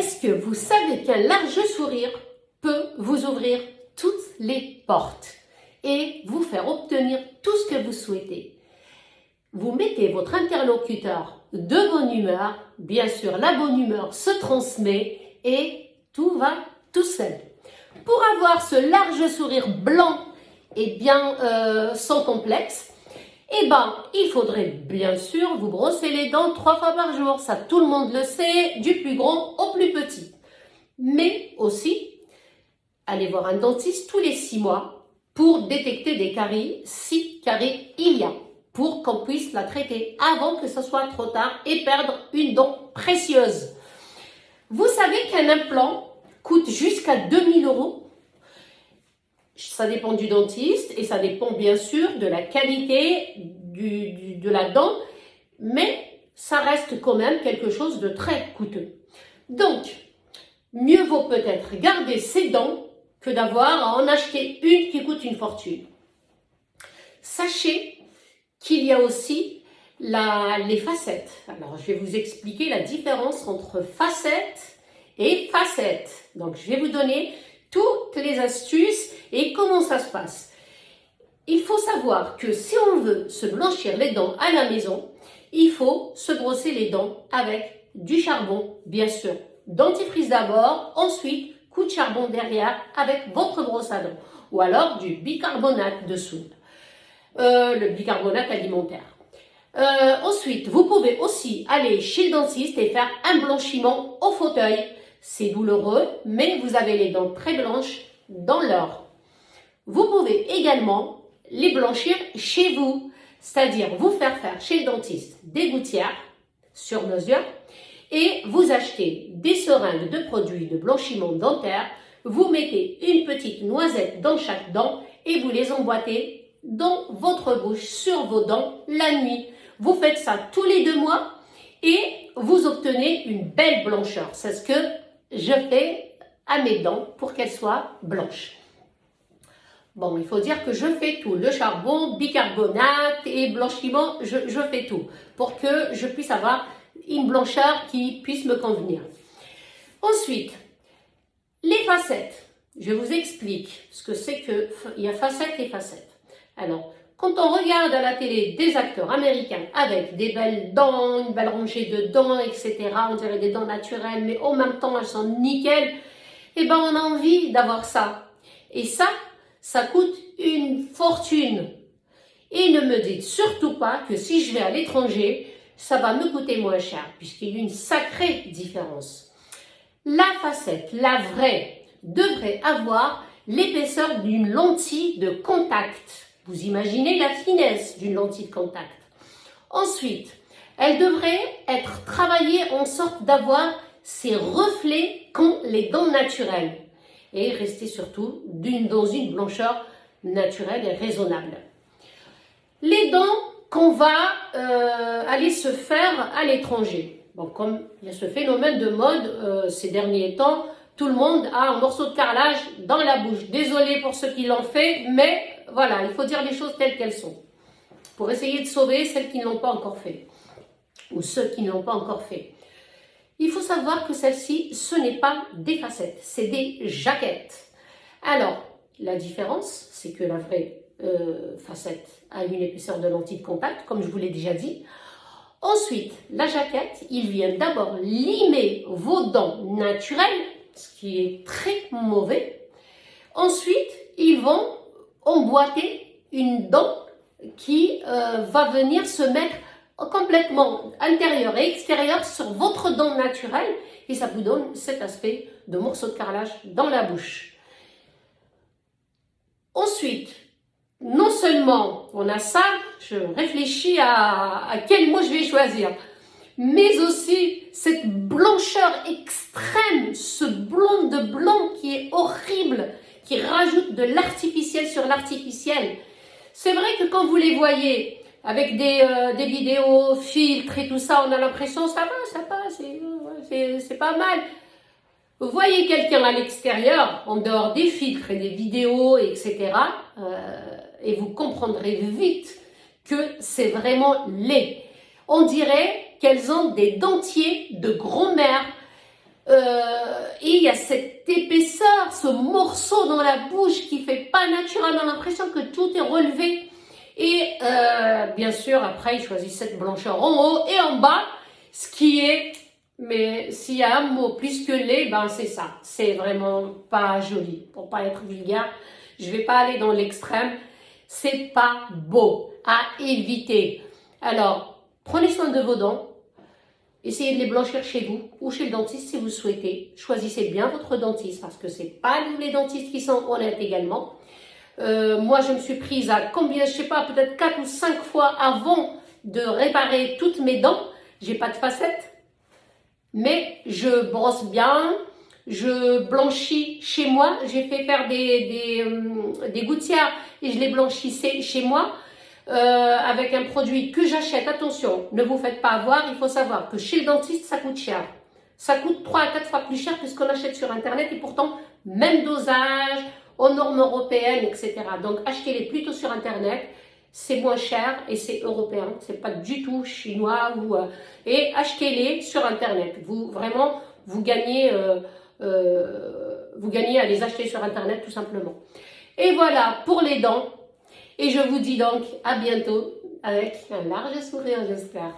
Est-ce que vous savez qu'un large sourire peut vous ouvrir toutes les portes et vous faire obtenir tout ce que vous souhaitez? Vous mettez votre interlocuteur de bonne humeur, bien sûr la bonne humeur se transmet et tout va tout seul. Pour avoir ce large sourire blanc et bien sans complexe, il faudrait bien sûr vous brosser les dents 3 fois par jour. Ça, tout le monde le sait, du plus grand au plus petit. Mais aussi, allez voir un dentiste tous les 6 mois pour détecter des caries, si caries il y a, pour qu'on puisse la traiter avant que ce soit trop tard et perdre une dent précieuse. Vous savez qu'un implant coûte jusqu'à 2000 €. Ça dépend du dentiste et ça dépend bien sûr de la qualité de la dent, mais ça reste quand même quelque chose de très coûteux. Donc, mieux vaut peut-être garder ses dents que d'avoir à en acheter une qui coûte une fortune. Sachez qu'il y a aussi les facettes. Alors, je vais vous expliquer la différence entre facettes et facettes. Donc, je vais vous donner toutes les astuces et comment ça se passe. Il faut savoir que si on veut se blanchir les dents à la maison, il faut se brosser les dents avec du charbon, bien sûr. Dentifrice d'abord, ensuite coup de charbon derrière avec votre brosse à dents. Ou alors du bicarbonate de soude, le bicarbonate alimentaire. Ensuite, vous pouvez aussi aller chez le dentiste et faire un blanchiment au fauteuil. C'est douloureux, mais vous avez les dents très blanches dans l'or. Vous pouvez également les blanchir chez vous, c'est-à-dire vous faire chez le dentiste des gouttières sur mesure et vous achetez des seringues de produits de blanchiment dentaire, vous mettez une petite noisette dans chaque dent et vous les emboîtez dans votre bouche, sur vos dents, la nuit. Vous faites ça tous les 2 mois et vous obtenez une belle blancheur. C'est ce que je fais à mes dents pour qu'elles soient blanches. Bon, il faut dire que je fais tout, le charbon, bicarbonate et blanchiment, je fais tout pour que je puisse avoir une blancheur qui puisse me convenir. Ensuite, les facettes. Je vous explique ce que c'est qu'il y a facettes et facettes. Alors, quand on regarde à la télé des acteurs américains avec des belles dents, une belle rangée de dents, etc., on dirait des dents naturelles, mais en même temps elles sont nickel, on a envie d'avoir ça. Et ça coûte une fortune. Et ne me dites surtout pas que si je vais à l'étranger, ça va me coûter moins cher, puisqu'il y a une sacrée différence. La facette, la vraie, devrait avoir l'épaisseur d'une lentille de contact. Vous imaginez la finesse d'une lentille de contact. Ensuite, elle devrait être travaillée en sorte d'avoir ces reflets qu'ont les dents naturelles et rester surtout dans une blancheur naturelle et raisonnable. Les dents qu'on va aller se faire à l'étranger. Bon, comme il y a ce phénomène de mode ces derniers temps, tout le monde a un morceau de carrelage dans la bouche. Désolé pour ceux qui l'ont fait, mais voilà, il faut dire les choses telles qu'elles sont. Pour essayer de sauver celles qui ne l'ont pas encore fait. Ou ceux qui ne l'ont pas encore fait. Il faut savoir que celles-ci, ce n'est pas des facettes, c'est des jaquettes. Alors, la différence, c'est que la vraie facette a une épaisseur de lentille de contact, comme je vous l'ai déjà dit. Ensuite, la jaquette, il vient d'abord limer vos dents naturelles, ce qui est très mauvais. Ensuite, ils vont emboîter une dent qui va venir se mettre complètement intérieur et extérieur sur votre dent naturelle et ça vous donne cet aspect de morceau de carrelage dans la bouche. Ensuite, non seulement on a ça, je réfléchis à quel mot je vais choisir, mais aussi cette blancheur extrême, ce blond de blanc qui est horrible, qui rajoute de l'artificiel sur l'artificiel. C'est vrai que quand vous les voyez avec des vidéos, filtres et tout ça, on a l'impression ça passe, c'est pas mal. Vous voyez quelqu'un à l'extérieur, en dehors des filtres et des vidéos, etc. Et vous comprendrez vite que c'est vraiment laid. On dirait qu'elles ont des dentiers de grand-mère. il y a cette épaisseur, ce morceau dans la bouche qui fait pas naturellement l'impression que tout est relevé. Et bien sûr, après, il choisit cette blancheur en haut et en bas, ce qui est, mais s'il y a un mot plus que laid, ben c'est ça. C'est vraiment pas joli. Pour pas être vulgaire, je vais pas aller dans l'extrême. C'est pas beau, à éviter. Alors, prenez soin de vos dents. Essayez de les blanchir chez vous ou chez le dentiste si vous souhaitez. Choisissez bien votre dentiste parce que c'est pas tous les dentistes qui sont honnêtes également. Moi, je me suis prise à combien, je sais pas, peut-être 4 ou 5 fois avant de réparer toutes mes dents. J'ai pas de facettes, mais je brosse bien, je blanchis chez moi. J'ai fait faire des gouttières et je les blanchissais chez moi. Avec un produit que j'achète, attention, ne vous faites pas avoir, il faut savoir que chez le dentiste, ça coûte cher. Ça coûte 3 à 4 fois plus cher que ce qu'on achète sur Internet et pourtant, même dosage, aux normes européennes, etc. Donc, achetez-les plutôt sur Internet, c'est moins cher et c'est européen, c'est pas du tout chinois. Et achetez-les sur Internet. Vraiment, vous gagnez à les acheter sur Internet tout simplement. Et voilà pour les dents. Et je vous dis donc à bientôt avec un large sourire, j'espère.